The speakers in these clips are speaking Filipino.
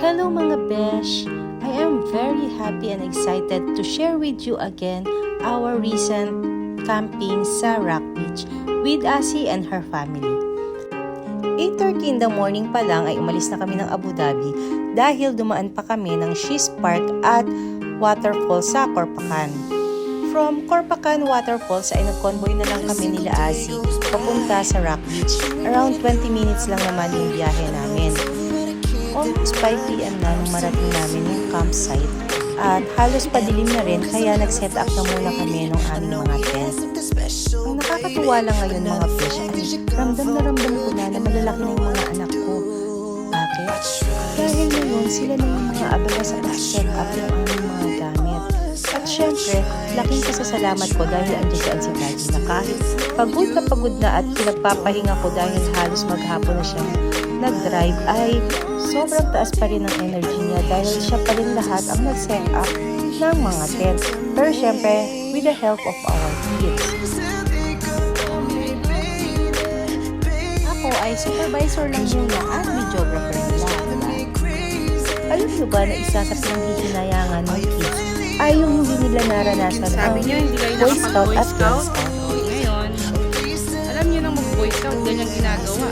Hello mga besh! I am very happy and excited to share with you again our recent camping sa Rock Beach with Asi and her family. 8:30 in the morning pa lang ay umalis na kami ng Abu Dhabi dahil dumaan pa kami ng She's Park at waterfall sa Corpacan. From Corpacan Waterfalls ay nag-convoy na lang kami nila Asi papunta sa Rock Beach. Around 20 minutes lang naman yung biyahe namin. Almost 5 p.m. na nung marating namin yung campsite at halos padilim na rin kaya nag-set up na muna kami ng aming mga tent. Ang nakakatuwa lang ngayon mga fish ay ramdam ko na malalaki na yung mga anak ko. Bakit? Dahil ngayon sila na yung mga abala sa pag-set up ng aming mga gamit. At syempre, laking pasasalamat ko dahil andyan si Daddy na kahit pagod na at pinagpapahinga ko dahil halos maghapon na siyang nag-drive ay sobrang taas pa rin ang energy niya dahil siya pa rin lahat ang nag-set up ng mga tent. Pero syempre, with the help of our kids. Ako ay supervisor lang muna at videographer nila. Alam niyo ba na isa sa pinanghihinayangan ng kids ay yung hindi nila naranasan Sabi niyo, hindi kayo Boy Scout nakapag-Boy at Girl Scout? Scout. Ngayon, alam niyo nang mag-Boy Scout, ganyan ginagawa.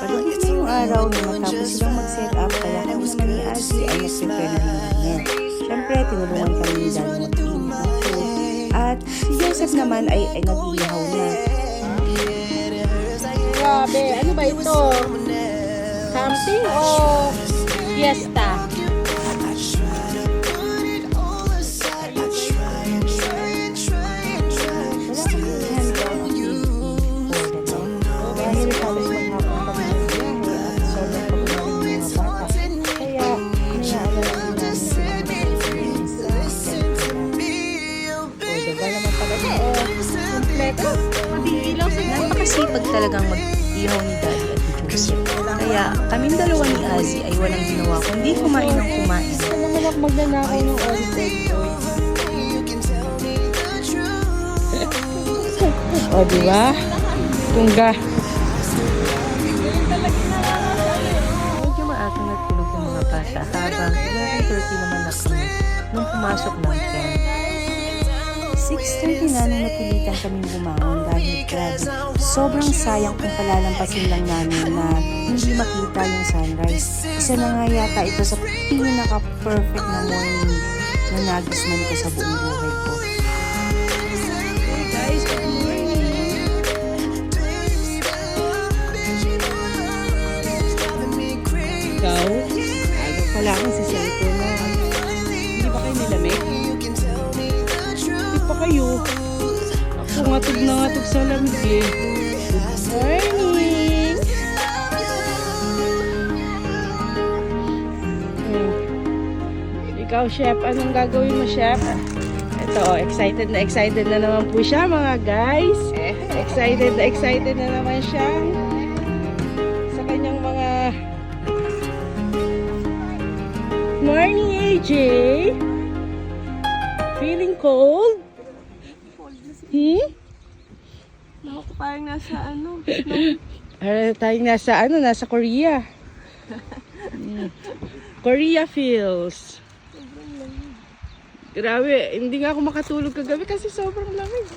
Pagdating na yung araw na matapos silang mag-set up, kaya kami naman ni Asi ay nag-prepare na namin. Siyempre, tinulungan kami ni Daddy mag-init ng food. At si Joseph naman ay nag-iihaw na. Grabe, ano ba ito? Camping o fiesta? Dahil halos maghapon kami ng biyahe at sobrang pagmamahal ng mga bata. Kaya, naiaalala namin sila diba naman pala Kompleto? Madidilaw sa napakasipag talagang mag-ihaw ni Daddy at ni Joseph. Kaya kaming dalawa ni Asi ay walang ginawa kundi kumain ng kumain. Ano naman ako magnanakaw ng Oritek? O, diba? Tungga. Medyo maagang nagtulog ng mga bata habang 11:30 naman na kami nung pumasok ng tent. 6:30 na nung napilitan kaming bumangon dahil grabe, sobrang sayang kung palalampasin lang namin na hindi makita yung sunrise. Isa na nga yata ito sa pinaka-perfect na morning na nagustuhan ko sa buong buhay ko. Hey guys, good morning. Ikaw? Aga pala akong si cellphone na. Hindi ba kayo nilamig? Hindi pa kayo. Ako ngatog na ngatog sa lamig eh. Good morning! Ikaw, chef, anong gagawin mo, chef? Ito, excited na naman po siya, mga guys. Excited na naman siya sa kanyang mga... Morning, AJ! Feeling cold? Ako parang nasa ano. Tayong nasa Korea. Korea feels. Grabe, hindi nga ako makatulog kagabi kasi sobrang lamig.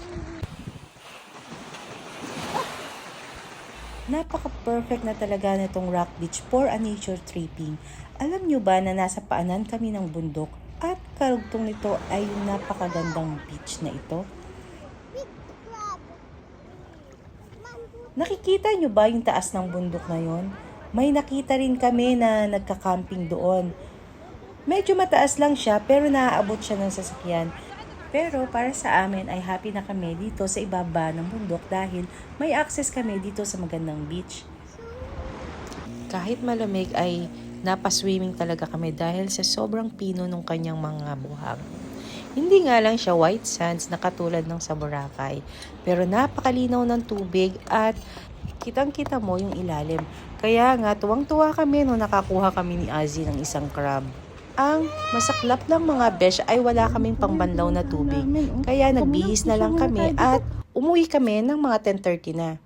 Napaka-perfect na talaga nitong Rock Beach for a nature tripping. Alam nyo ba na nasa paanan kami ng bundok at karugtong nito ay yung napakagandang beach na ito? Nakikita nyo ba yung taas ng bundok na yon? May nakita rin kami na nagka-camping doon. Medyo mataas lang siya pero naaabot siya ng sasakyan. Pero para sa amin ay happy na kami dito sa ibaba ng bundok dahil may access kami dito sa magandang beach. Kahit malamig ay napaswimming talaga kami dahil sa sobrang pino ng kanyang mga buhang. Hindi nga lang siya white sands na katulad ng sa Boracay, pero napakalinaw ng tubig at kitang-kita mo yung ilalim. Kaya nga tuwang-tuwa kami nung nakakuha kami ni Asi ng isang crab. Ang masaklap lang mga besh ay wala kaming pangbanlaw na tubig. Kaya nagbihis na lang kami at umuwi kami ng mga 10:30 na.